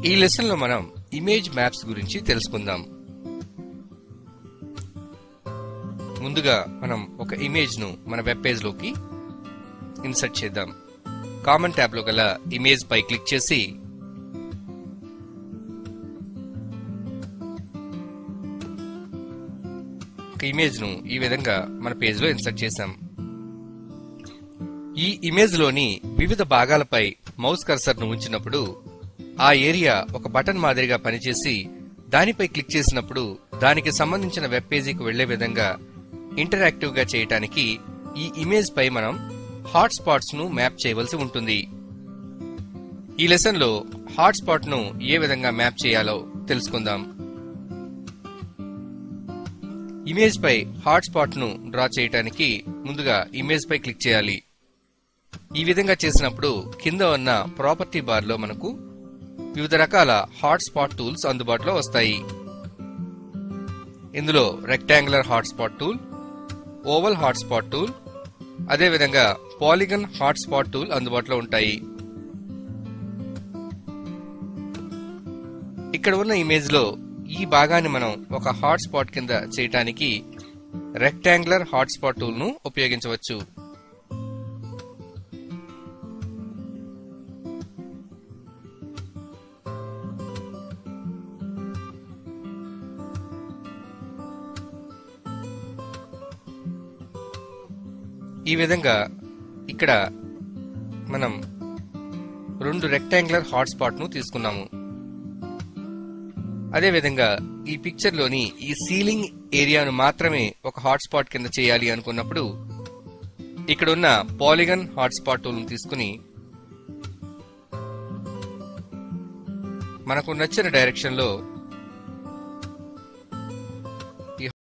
ఈ లెసన్ లో మనం ఇమేజ్ మ్యాప్స్ గురించి తెలుసుకుందాం. ముందుగా మనం ఒక ఇమేజ్ ను మన వెబ్ పేజ్ లోకి ఇన్సర్ట్ చేద్దాం. కామన్ ట్యాబ్ లో గల ఇమేజ్ పై క్లిక్ చేసి ఒక ఇమేజ్ ను ఈ విధంగా మన పేజ్ లో ఇన్సర్ట్ చేశాం. ఈ ఇమేజ్ లోని వివిధ భాగాలపై మౌస్ కర్సర్ ను ఉంచినప్పుడు ఆ ఏరియా ఒక బటన్ మాదిరిగా పనిచేసి దానిపై క్లిక్ చేసినప్పుడు దానికి సంబంధించిన వెబ్ పేజీకి వెళ్లే విధంగా ఇంటరాక్టివ్ గా చేయటానికి ఈ ఇమేజ్ పై మనం హాట్ స్పాట్స్ ను మ్యాప్ చేయవలసి ఉంటుంది. ఈ లెసన్ లో హాట్ స్పాట్ ను ఏ విధంగా మ్యాప్ చేయాలో తెలుసుకుందాం. ఇమేజ్ పై హాట్ స్పాట్ ను డ్రా చేయటానికి ముందుగా ఇమేజ్ పై క్లిక్ చేయాలి. ఈ విధంగా చేసినప్పుడు కింద ఉన్న ప్రాపర్టీ బార్ లో మనకు వివిధ రకాల హాట్ స్పాట్ టూల్స్ అందుబాటులో వస్తాయి. ఇందులో rectangular hot spot tool, oval hot spot tool, అదేవిధంగా పాలిగన్ హాట్ స్పాట్ టూల్ అందుబాటులో ఉంటాయి. ఇక్కడ ఉన్న ఇమేజ్ లో ఈ భాగాన్ని మనం ఒక హాట్ స్పాట్ కింద చేయటానికి రెక్టాంగులర్ హాట్ స్పాట్ టూల్ ను ఉపయోగించవచ్చు. ఈ విధంగా ఇక్కడ మనం రెండు రెక్టాంగులర్ హాట్ స్పాట్ ను తీసుకున్నాము. అదేవిధంగా ఈ పిక్చర్ లోని ఈ సీలింగ్ ఏరియాను మాత్రమే ఒక హాట్ స్పాట్ కింద చేయాలి అనుకున్నప్పుడు ఇక్కడ ఉన్న పాలిగన్ హాట్ స్పాట్ టూల్ ను తీసుకుని మనకు నచ్చిన డైరెక్షన్ లో